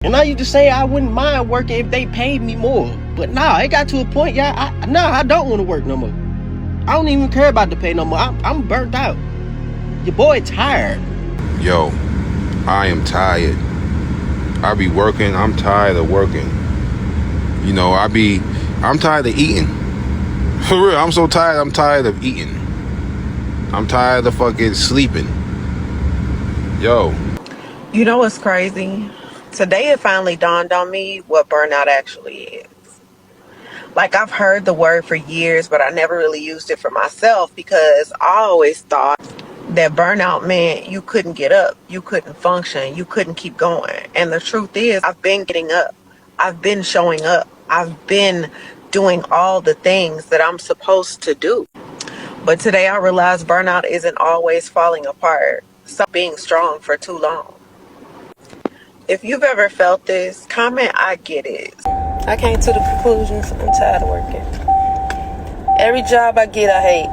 And I used to say I wouldn't mind working if they paid me more. But nah, it got to a point, I don't want to work no more. I don't even care about the pay no more. I'm burnt out. Your boy tired. Yo, I am tired. I be working, I'm tired of working. You know, I'm tired of eating. For real, I'm so tired, I'm tired of eating. I'm tired of fucking sleeping. Yo. You know what's crazy? Today it finally dawned on me what burnout actually is. Like, I've heard the word for years, but I never really used it for myself because I always thought that burnout meant you couldn't get up, you couldn't function, you couldn't keep going. And the truth is, I've been getting up. I've been showing up. I've been doing all the things that I'm supposed to do. But today I realized burnout isn't always falling apart. Some being strong for too long. If you've ever felt this, comment I get it. I came to the conclusion I'm tired of working. Every job I get, I hate.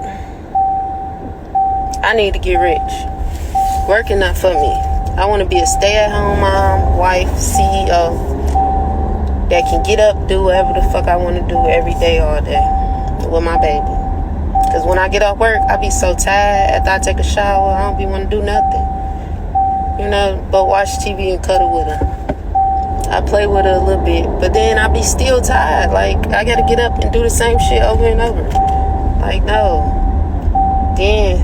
I need to get rich. Working not for me. I want to be a stay-at-home mom, wife, CEO that can get up, do whatever the fuck I want to do every day, all day with my baby. Because when I get off work, I be so tired. After I take a shower, I don't be want to do nothing. You know, but watch TV and cuddle with her. I play with her a little bit, but then I be still tired. Like, I gotta get up and do the same shit over and over. Like, no. Then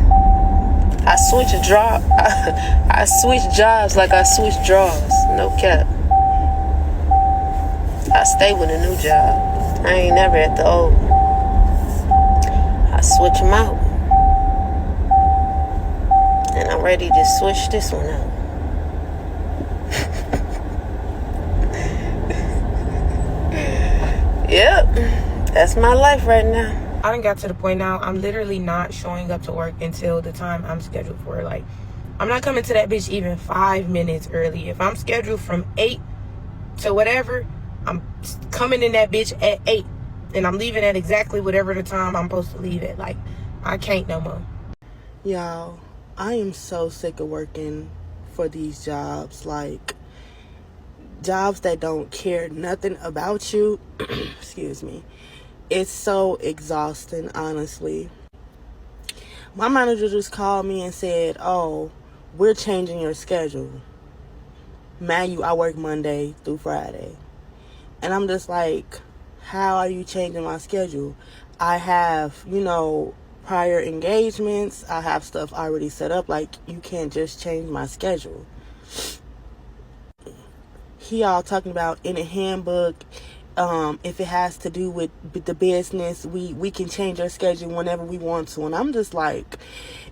I switch I switch jobs like I switch drawers. No cap. I stay with a new job. I ain't never at the old. I switch them out. And I'm ready to switch this one out. Yep, that's my life right now. I done got to the point now, I'm literally not showing up to work until the time I'm scheduled for. Like, I'm not coming to that bitch even 5 minutes early. If I'm scheduled from 8 to whatever, I'm coming in that bitch at 8. And I'm leaving at exactly whatever the time I'm supposed to leave at. Like, I can't no more. Y'all, I am so sick of working for these jobs. Like, jobs that don't care nothing about you. Excuse me. It's so exhausting, honestly. My manager just called me and said, oh, we're changing your schedule. I work Monday through Friday. And I'm just like, how are you changing my schedule? I have, prior engagements. I have stuff already set up. Like, you can't just change my schedule. He all talking about in a handbook, if it has to do with the business, we can change our schedule whenever we want to. And I'm just like,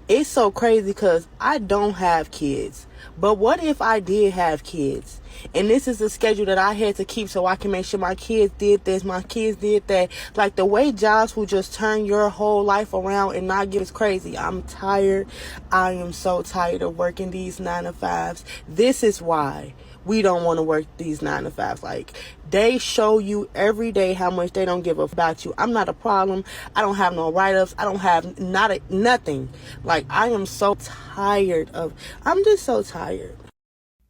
it's so crazy because I don't have kids. But what if I did have kids? And this is the schedule that I had to keep so I can make sure my kids did this, my kids did that. Like, the way jobs will just turn your whole life around and not give us crazy. I'm tired. I am so tired of working these 9-to-5s. This is why we don't want to work these 9-to-5s. Like, they show you every day how much they don't give a about you. I'm not a problem. I don't have no write-ups. I don't have nothing. Like, I am so tired of, I'm just so tired.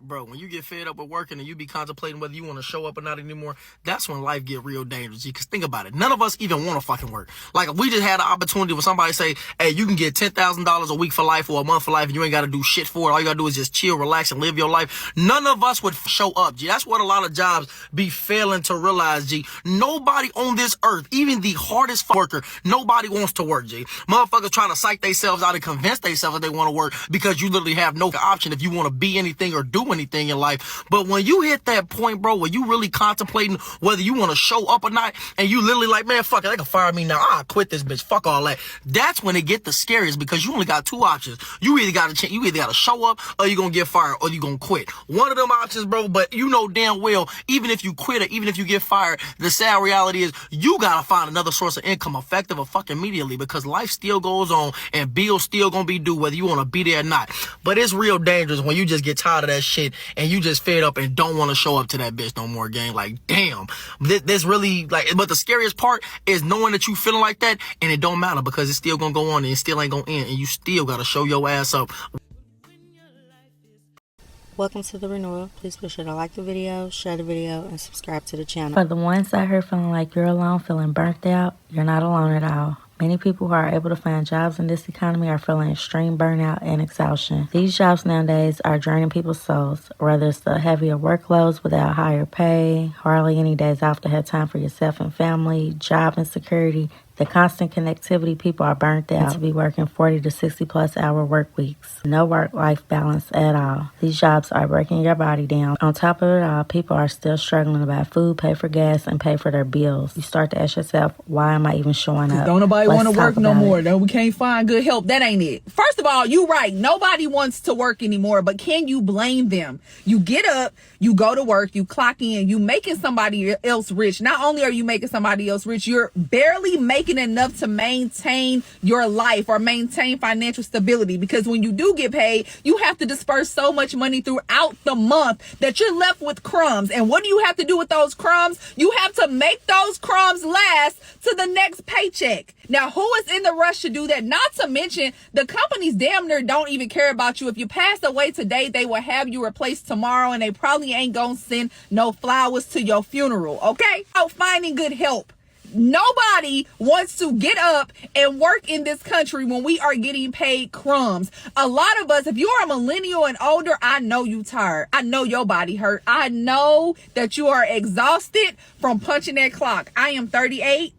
Bro, when you get fed up with working and you be contemplating whether you want to show up or not anymore, that's when life get real dangerous. Because think about it. None of us even want to fucking work. Like, if we just had an opportunity where somebody say, hey, you can get $10,000 a week for life or a month for life and you ain't got to do shit for it. All you got to do is just chill, relax, and live your life. None of us would show up, G. That's what a lot of jobs be failing to realize, G. Nobody on this earth, even the hardest worker, nobody wants to work, G. Motherfuckers trying to psych themselves out and convince themselves that they want to work because you literally have no option if you want to be anything or do anything in life. But when you hit that point, bro, where you really contemplating whether you want to show up or not, and you literally like, man, fuck it, they can fire me now, I'll quit this bitch, fuck all that. That's when it get the scariest, because you only got two options. You either got to show up, or you gonna get fired, or you gonna quit. One of them options, bro. But you know damn well, even if you quit or even if you get fired, the sad reality is you gotta find another source of income, effective or fucking immediately, because life still goes on and bills still gonna be due whether you want to be there or not. But it's real dangerous when you just get tired of that shit and you just fed up and don't want to show up to that bitch no more, gang. Like, damn, this really, like, but the scariest part is knowing that you feeling like that and it don't matter because it's still gonna go on and it still ain't gonna end, and you still gotta show your ass up. Welcome to the renewal. Please be sure to like the video, share the video, and subscribe to the channel. For the ones out here feeling like you're alone, feeling burnt out, you're not alone at all. Many people who are able to find jobs in this economy are feeling extreme burnout and exhaustion. These jobs nowadays are draining people's souls, whether it's the heavier workloads without higher pay, hardly any days off to have time for yourself and family, job insecurity, the constant connectivity, people are burnt out to be working 40 to 60 plus hour work weeks. No work-life balance at all. These jobs are breaking your body down. On top of it all, people are still struggling to buy food, pay for gas, and pay for their bills. You start to ask yourself, why am I even showing up? Don't nobody want to work no more. It. No, we can't find good help. That ain't it. First of all, you right. Nobody wants to work anymore, but can you blame them? You get up, you go to work, you clock in, you making somebody else rich. Not only are you making somebody else rich, you're barely making enough to maintain your life or maintain financial stability, because when you do get paid, you have to disperse so much money throughout the month that you're left with crumbs. And what do you have to do with those crumbs? You have to make those crumbs last to the next paycheck. Now, who is in the rush to do that? Not to mention, the companies damn near don't even care about you. If you pass away today, they will have you replaced tomorrow, and they probably ain't gonna send no flowers to your funeral, okay? Out finding good help. Nobody wants to get up and work in this country when we are getting paid crumbs. A lot of us, if you are a millennial and older, I know you tired. I know your body hurt. I know that you are exhausted from punching that clock. I am 38.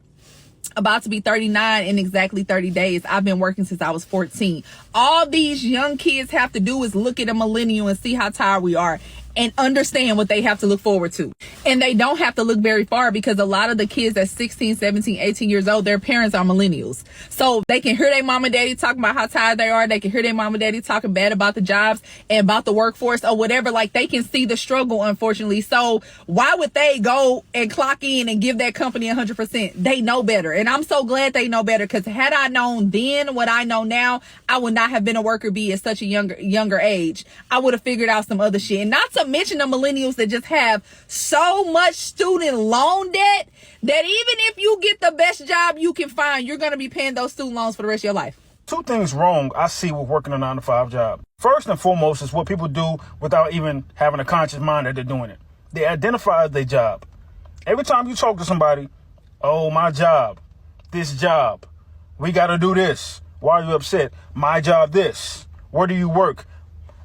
About to be 39 in exactly 30 days. I've been working since I was 14. All these young kids have to do is look at a millennial and see how tired we are and understand what they have to look forward to. And they don't have to look very far, because a lot of the kids at 16, 17, 18 years old, their parents are millennials. So they can hear their mom and daddy talking about how tired they are. They can hear their mom and daddy talking bad about the jobs and about the workforce or whatever. Like, they can see the struggle, unfortunately. So why would they go and clock in and give that company 100%? They know better. And I'm so glad they know better, because had I known then what I know now, I would not have been a worker bee at such a younger age. I would have figured out some other shit. And not to mention the millennials that just have so much student loan debt that even if you get the best job you can find, you're going to be paying those student loans for the rest of your life. Two things wrong I see with working a 9-to-5 job. First and foremost is what people do without even having a conscious mind that they're doing it. They identify their job. Every time you talk to somebody, oh, my job, this job, we got to do this. Why are you upset? My job, this. Where do you work?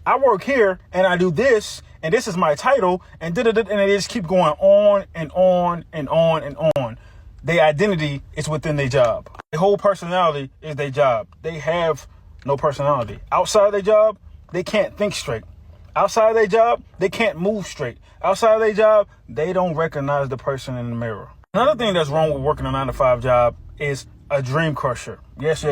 I work here and I do this, and this is my title, and and they just keep going on and on and on and on. Their identity is within their job. Their whole personality is their job. They have no personality. Outside their job, they can't think straight. Outside their job, they can't move straight. Outside their job, they don't recognize the person in the mirror. Another thing that's wrong with working a 9-to-5 job is a dream crusher. Yes.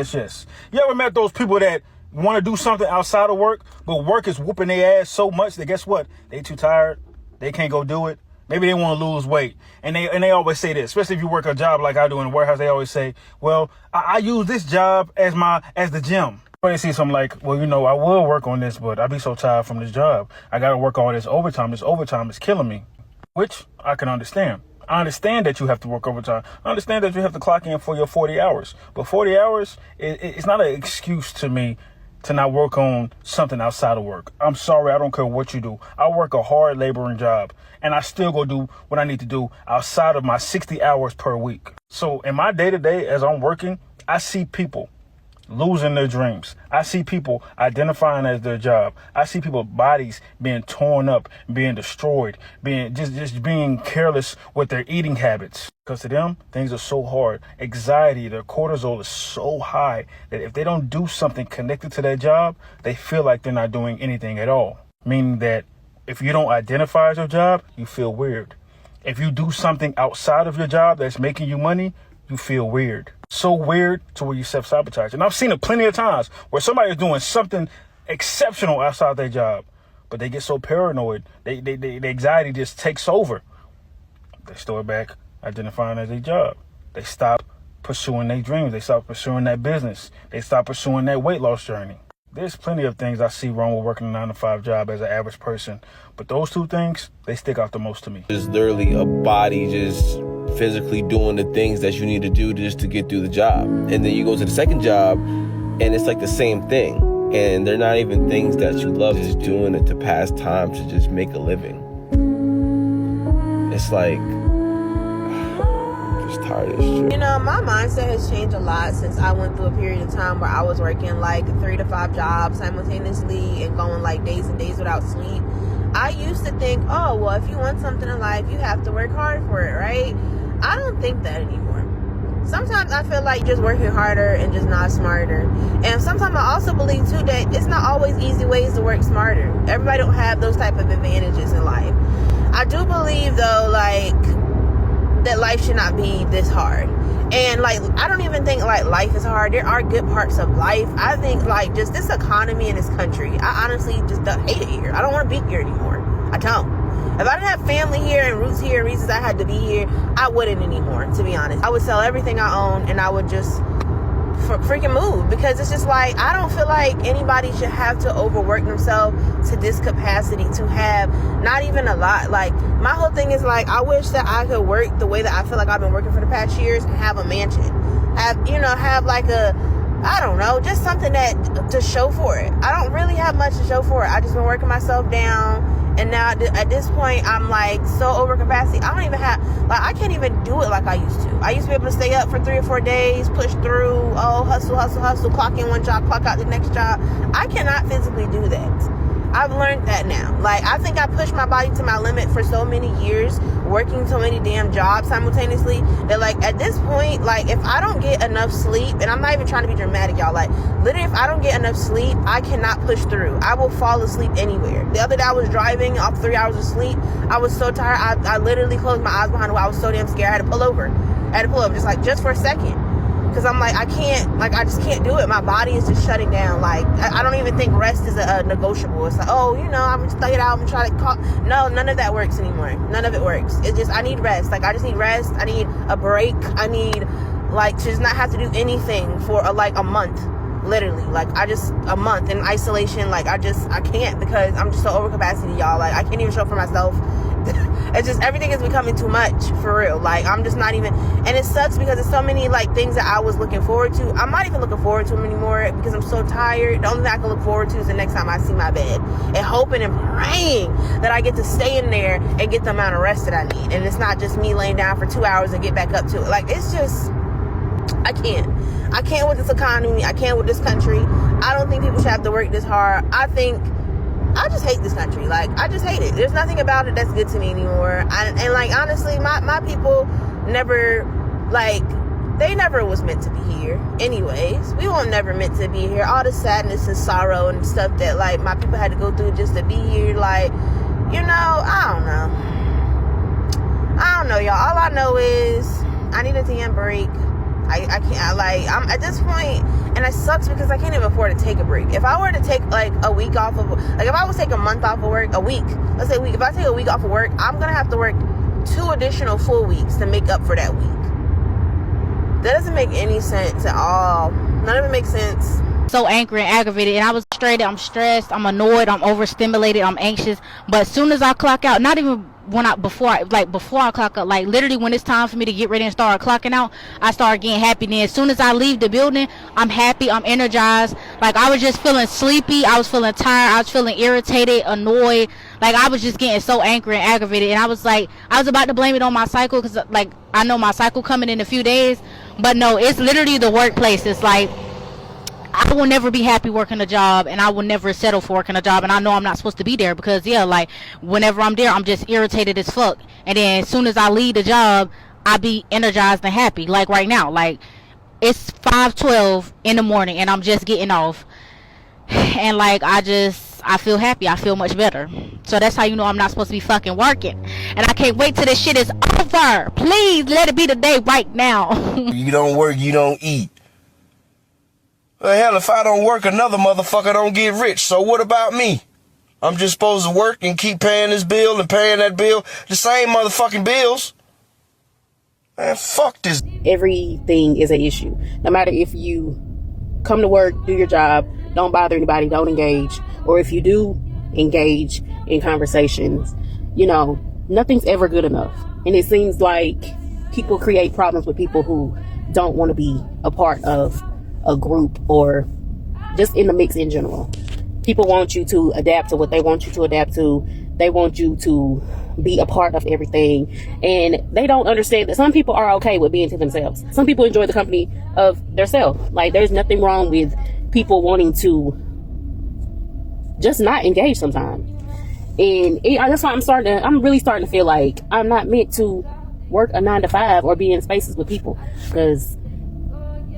You ever met those people that want to do something outside of work, but work is whooping their ass so much that guess what? They too tired. They can't go do it. Maybe they want to lose weight. And they always say this, especially if you work a job like I do in the warehouse, they always say, well, I use this job as the gym. Or they see something like, well, I will work on this, but I be so tired from this job. I got to work all this overtime. This overtime is killing me, which I can understand. I understand that you have to work overtime. I understand that you have to clock in for your 40 hours. But 40 hours, it's not an excuse to me to not work on something outside of work. I'm sorry, I don't care what you do. I work a hard laboring job, and I still go do what I need to do outside of my 60 hours per week. So in my day-to-day, as I'm working, I see people losing their dreams. I see people identifying as their job. I see people's bodies being torn up, being destroyed, being just being careless with their eating habits. Because to them, things are so hard. Anxiety, their cortisol is so high that if they don't do something connected to their job, they feel like they're not doing anything at all. Meaning that if you don't identify as your job, you feel weird. If you do something outside of your job that's making you money, you feel weird. So weird to where you self-sabotage. And I've seen it plenty of times where somebody is doing something exceptional outside their job, but they get so paranoid, the anxiety just takes over. They start back identifying as a job. They stop pursuing their dreams. They stop pursuing that business. They stop pursuing that weight loss journey. There's plenty of things I see wrong with working a 9-to-5 job as an average person, but those two things, they stick out the most to me. It's literally a body just physically doing the things that you need to do just to get through the job. And then you go to the second job and it's like the same thing. And they're not even things that you love, just doing it to pass time, to just make a living. It's like, I'm just tired of this shit. You know, my mindset has changed a lot since I went through a period of time where I was working like 3 to 5 jobs simultaneously and going like days and days without sleep. I used to think, oh, well, if you want something in life, you have to work hard for it, right? I don't think that anymore. Sometimes I feel like just working harder and just not smarter. And sometimes I also believe too that it's not always easy ways to work smarter. Everybody don't have those type of advantages in life. I do believe though, like, that life should not be this hard. And like, I don't even think like life is hard. There are good parts of life. I think like just this economy in this country, I honestly just hate it here. I don't want to be here anymore. I don't. If I didn't have family here and roots here and reasons I had to be here, I wouldn't anymore, to be honest. I would sell everything I own and I would just freaking move, because it's just like, I don't feel like anybody should have to overwork themselves to this capacity to have not even a lot. Like, my whole thing is like, I wish that I could work the way that I feel like I've been working for the past years and have a mansion, have like a, I don't know, just something that to show for it. I don't really have much to show for it. I just been working myself down. And now at this point, I'm like so over capacity. I don't even have, like, I can't even do it like I used to. I used to be able to stay up for 3 or 4 days, push through, hustle, clock in one job, clock out the next job. I cannot physically do that. I've learned that now. Like, I think I pushed my body to my limit for so many years, working so many damn jobs simultaneously, that like at this point, like if I don't get enough sleep, and I'm not even trying to be dramatic, y'all, like literally if I don't get enough sleep, I cannot push through. I will fall asleep anywhere. The other day I was driving off 3 hours of sleep. I was so tired, I literally closed my eyes behind the wheel. I was so damn scared. I had to pull over just for a second. Because I'm like, I just can't do it. My body is just shutting down. Like, I don't even think rest is a negotiable. It's like, oh, I'm going to stay it out and try to call. No, none of that works anymore. None of it works. It's just, I need rest. Like, I just need rest. I need a break. I need, like, to just not have to do anything for, a month. Literally. Like, a month in isolation. Like, I can't, because I'm just so over capacity, y'all. Like, I can't even show up for myself. It's just, everything is becoming too much, for real. Like, I'm just not even, and it sucks because there's so many like things that I was looking forward to. I'm not even looking forward to them anymore because I'm so tired. The only thing I can look forward to is the next time I see my bed, and hoping and praying that I get to stay in there and get the amount of rest that I need. And it's not just me laying down for 2 hours and get back up to it. Like, it's just, I can't with this economy. I can't with this country. I don't think people should have to work this hard. I just hate this country. Like, I just hate it. There's nothing about it that's good to me anymore. And like, honestly, my people never, like, they never was meant to be here. Anyways, we were never meant to be here. All the sadness and sorrow and stuff that, like, my people had to go through just to be here. Like, I don't know, y'all. All I know is I need a damn break. I can't, I'm at this point, and it sucks because I can't even afford to take a break. If I were to take like a week off of, like if I was to take a month off of work, a week, let's say a week, if I take a week off of work, I'm gonna have to work 2 additional full weeks to make up for that week. That doesn't make any sense at all. None of it makes sense. So angry and aggravated, and I was frustrated, I'm stressed, I'm annoyed, I'm overstimulated, I'm anxious. But as soon as I clock out, not even before I clock out, like literally when it's time for me to get ready and start clocking out, I start getting happy. Then as soon as I leave the building, I'm happy, I'm energized. Like, I was just feeling sleepy, I was feeling tired, I was feeling irritated, annoyed. Like, I was just getting so angry and aggravated, and I was about to blame it on my cycle, because like I know my cycle coming in a few days, but no, it's literally the workplace. It's like, I will never be happy working a job, and I will never settle for working a job, and I know I'm not supposed to be there, because like whenever I'm there, I'm just irritated as fuck. And then as soon as I leave the job, I be energized and happy. Like right now, like it's 5:12 in the morning and I'm just getting off, and like I feel happy, I feel much better. So that's how you know I'm not supposed to be fucking working. And I can't wait till this shit is over. Please let it be the day right now. You don't work, you don't eat. Well, hell, if I don't work, another motherfucker don't get rich. So what about me? I'm just supposed to work and keep paying this bill and paying that bill. The same motherfucking bills. Man, fuck this. Everything is an issue. No matter if you come to work, do your job, don't bother anybody, don't engage. Or if you do engage in conversations, nothing's ever good enough. And it seems like people create problems with people who don't want to be a part of a group or just in the mix in general. People want you to adapt to what they want you to adapt to. They want you to be a part of everything. And they don't understand that some people are okay with being to themselves. Some people enjoy the company of themselves. Like, there's nothing wrong with people wanting to just not engage sometimes. And that's why I'm really starting to feel like I'm not meant to work a 9 to 5 or be in spaces with people. Because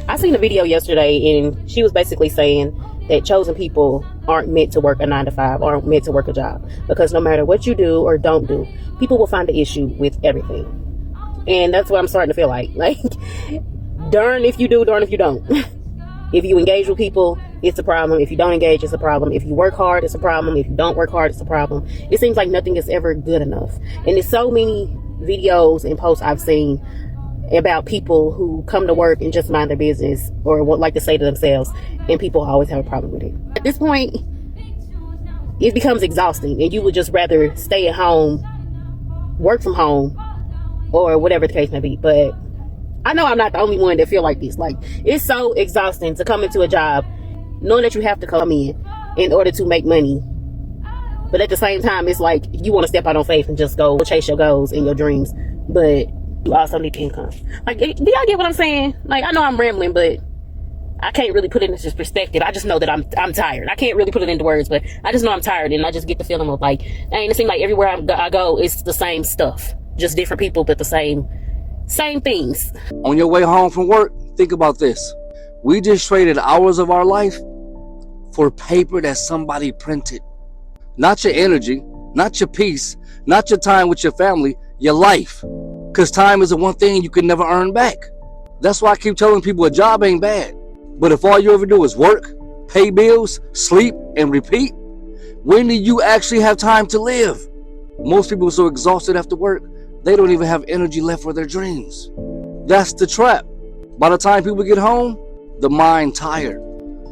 I seen a video yesterday and she was basically saying that chosen people aren't meant to work a 9 to 5 or aren't meant to work a job, because no matter what you do or don't do, people will find an issue with everything. And that's what I'm starting to feel like darn if you do, darn if you don't. If you engage with people, it's a problem. If you don't engage, it's a problem. If you work hard, it's a problem. If you don't work hard, it's a problem. It seems like nothing is ever good enough. And there's so many videos and posts I've seen about people who come to work and just mind their business or what like to say to themselves, and people always have a problem with it. At this point, it becomes exhausting, and you would just rather stay at home, work from home, or whatever the case may be. But I know I'm not the only one that feel like this. Like, it's so exhausting to come into a job knowing that you have to come in order to make money, but at the same time, it's like you want to step out on faith and just go chase your goals and your dreams, but you also need income. Like, do y'all get what I'm saying? Like, I know I'm rambling, but I can't really put it into perspective. I just know that I'm tired. I can't really put it into words, but I just know I'm tired, and I just get the feeling of like, dang, it seems like everywhere I go, it's the same stuff, just different people, but the same things. On your way home from work, think about this. We just traded hours of our life for paper that somebody printed. Not your energy, not your peace, not your time with your family, your life. Because time is the one thing you can never earn back. That's why I keep telling people a job ain't bad. But if all you ever do is work, pay bills, sleep, and repeat, when do you actually have time to live? Most people are so exhausted after work, they don't even have energy left for their dreams. That's the trap. By the time people get home, the mind tired,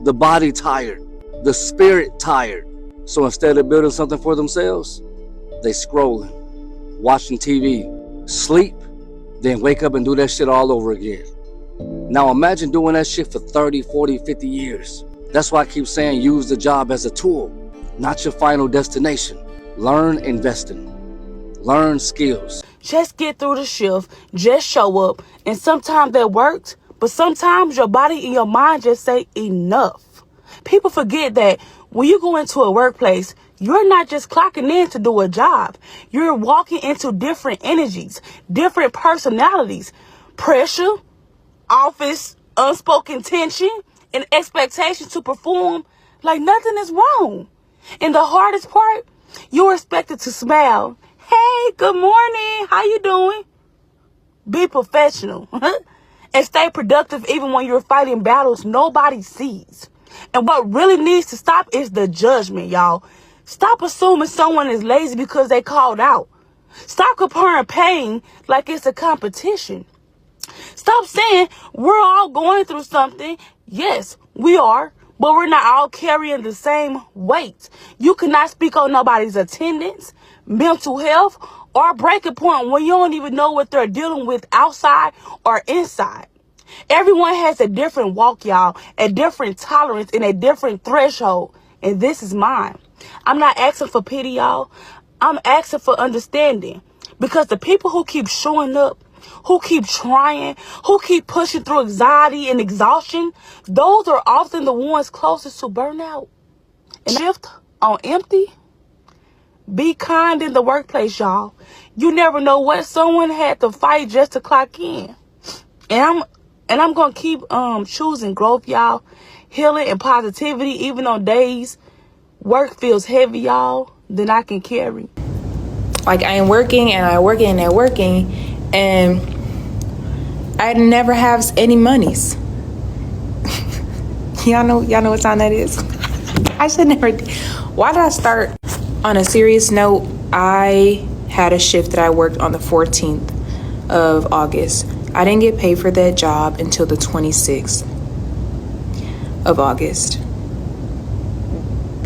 the body tired, the spirit tired. So instead of building something for themselves, they scrolling, watching TV, sleep, then wake up and do that shit all over again. Now imagine doing that shit for 30, 40, 50 years. That's why I keep saying use the job as a tool, not your final destination. Learn investing. Learn skills. Just get through the shift, just show up, and sometimes that works, but sometimes your body and your mind just say enough. People forget that when you go into a workplace, you're not just clocking in to do a job. You're walking into different energies, different personalities, pressure, office, unspoken tension, and expectation to perform like nothing is wrong. And the hardest part, you're expected to smile. Hey, good morning. How you doing? Be professional and stay productive even when you're fighting battles nobody sees. And what really needs to stop is the judgment, y'all. Stop assuming someone is lazy because they called out. Stop comparing pain like it's a competition. Stop saying we're all going through something. Yes, we are, but we're not all carrying the same weight. You cannot speak on nobody's attendance, mental health, or breaking point when you don't even know what they're dealing with outside or inside. Everyone has a different walk, y'all, a different tolerance, and a different threshold. And this is mine. I'm not asking for pity, y'all. I'm asking for understanding. Because the people who keep showing up, who keep trying, who keep pushing through anxiety and exhaustion, those are often the ones closest to burnout. And shift on empty. Be kind in the workplace, y'all. You never know what someone had to fight just to clock in. And I'm going to keep choosing growth, y'all. Healing and positivity, even on days work feels heavy, y'all, then I can carry. Like, I am working and I working and working, and I never have any monies. y'all know what time that is. I should never. Why did I start? On a serious note, I had a shift that I worked on the 14th of August. I didn't get paid for that job until the 26th of August.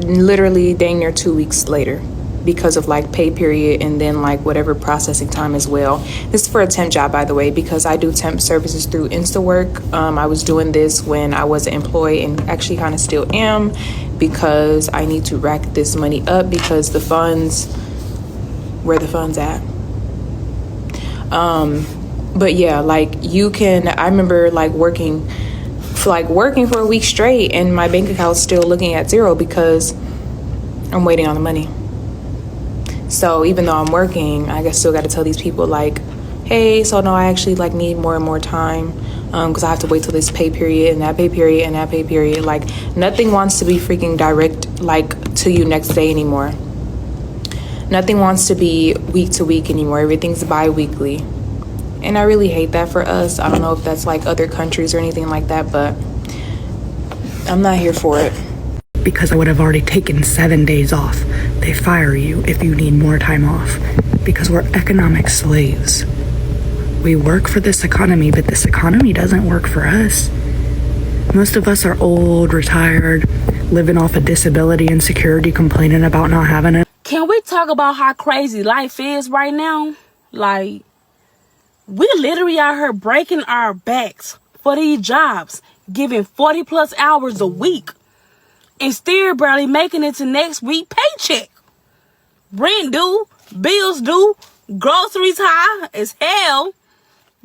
Literally dang near 2 weeks later. because of like pay period and then like whatever processing time as well. This is for a temp job, by the way, because I do temp services through InstaWork. I was doing this when I was an employee and actually kind of still am, because I need to rack this money up because the funds, where the funds at? But yeah, like you can, I remember like working for a week straight and my bank account's still looking at zero because I'm waiting on the money. So even though I'm working, I still got to tell these people like, hey, so no, I actually like need more and more time because I have to wait till this pay period and that pay period and that pay period. Like nothing wants to be freaking direct like to you next day anymore. Nothing wants to be week to week anymore. Everything's bi-weekly. And I really hate that for us. I don't know if that's like other countries or anything like that, but I'm not here for it. Because I would have already taken 7 days off. They fire you if you need more time off. Because we're economic slaves. We work for this economy, but this economy doesn't work for us. Most of us are old, retired, living off of disability and security, complaining about not having it. Can we talk about how crazy life is right now? Like, we literally out here breaking our backs for these jobs, giving 40 plus hours a week, and still barely making it to next week paycheck. Rent due, bills due, groceries high as hell,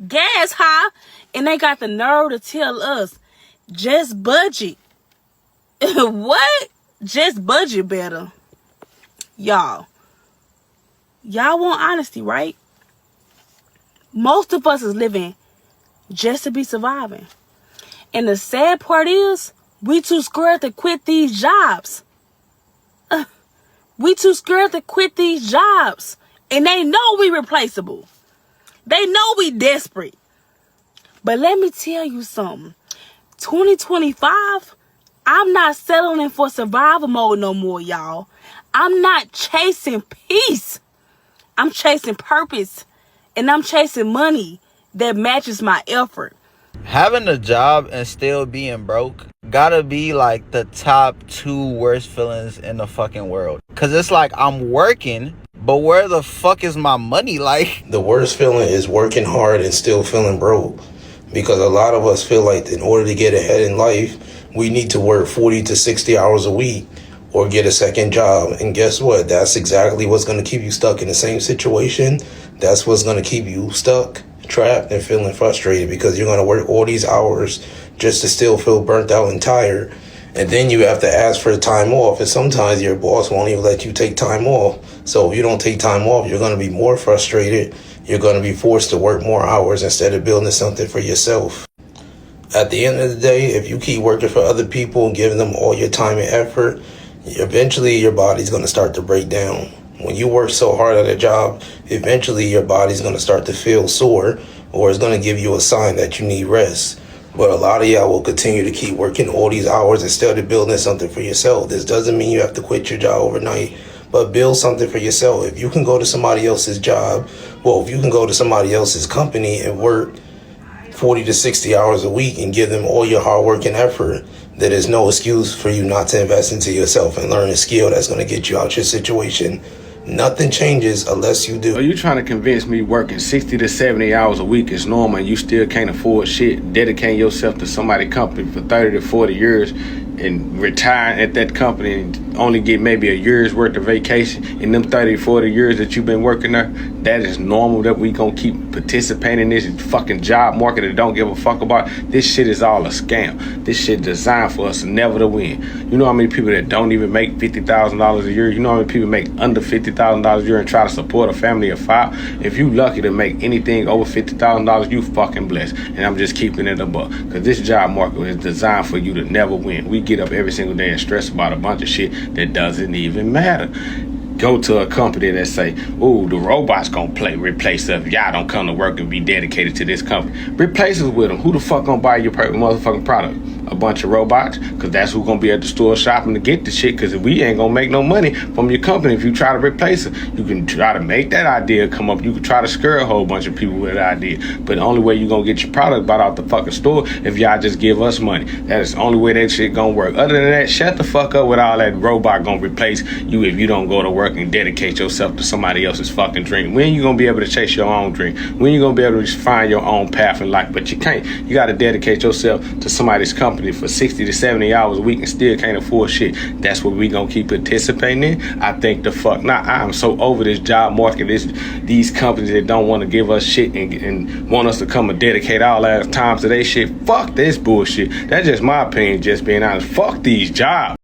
gas high, and they got the nerve to tell us, just budget. What? Just budget better. Y'all want honesty, right? Most of us is living just to be surviving. And the sad part is, we too scared to quit these jobs. We too scared to quit these jobs. And they know we replaceable. They know we desperate. But let me tell you something. 2025, I'm not settling for survival mode no more, y'all. I'm not chasing peace. I'm chasing purpose. And I'm chasing money that matches my effort. Having a job and still being broke gotta be like the top 2 worst feelings in the fucking world. Cause it's like I'm working, but where the fuck is my money? Like, The worst feeling is working hard and still feeling broke. Because a lot of us feel like in order to get ahead in life, we need to work 40 to 60 hours a week or get a second job. And guess what? That's exactly what's going to keep you stuck in the same situation. That's what's going to keep you stuck, trapped, and feeling frustrated, because you're going to work all these hours just to still feel burnt out and tired. And then you have to ask for time off. And sometimes your boss won't even let you take time off. So if you don't take time off, you're going to be more frustrated. You're going to be forced to work more hours instead of building something for yourself. At the end of the day, if you keep working for other people and giving them all your time and effort, eventually your body's going to start to break down. When you work so hard at a job, eventually your body's going to start to feel sore, or it's going to give you a sign that you need rest. But a lot of y'all will continue to keep working all these hours instead of building something for yourself. This doesn't mean you have to quit your job overnight, but build something for yourself. If you can go to somebody else's job, if you can go to somebody else's company and work 40 to 60 hours a week and give them all your hard work and effort, there is no excuse for you not to invest into yourself and learn a skill that's going to get you out your situation. Nothing changes unless you do. Are you trying to convince me working 60 to 70 hours a week is normal and you still can't afford shit, dedicating yourself to somebody's company for 30 to 40 years and retire at that company and only get maybe a year's worth of vacation in them 30, 40 years that you've been working there? That is normal that we gonna keep participating in this fucking job market that don't give a fuck about? This shit is all a scam. This shit designed for us never to win. You know how many people that don't even make $50,000 a year? You know how many people make under $50,000 a year and try to support a family of 5? If you lucky to make anything over $50,000, you fucking blessed. And I'm just keeping it above. Because this job market is designed for you to never win. We get up every single day and stress about a bunch of shit that doesn't even matter. Go to a company that say, "Ooh, the robots gonna replace us. Y'all don't come to work and be dedicated to this company." Replace us with them. Who the fuck gonna buy your motherfucking product? a bunch of robots, because that's who's gonna be at the store shopping to get the shit, because we ain't gonna make no money from your company if you try to replace it. You can try to make that idea come up. You can try to scare a whole bunch of people with that idea. But the only way you gonna get your product bought out the fucking store if y'all just give us money. That is the only way that shit gonna work. Other than that, shut the fuck up with all that robot gonna replace you if you don't go to work and dedicate yourself to somebody else's fucking dream. When you gonna be able to chase your own dream? When you gonna be able to just find your own path in life? But you can't. You gotta dedicate yourself to somebody's company for 60 to 70 hours a week and still can't afford shit. That's what we gonna keep participating in? I think the fuck not. I'm so over this job market, these companies that don't want to give us shit and want us to come and dedicate all our time to their shit. Fuck this bullshit. That's just my opinion, just being honest. Fuck these jobs.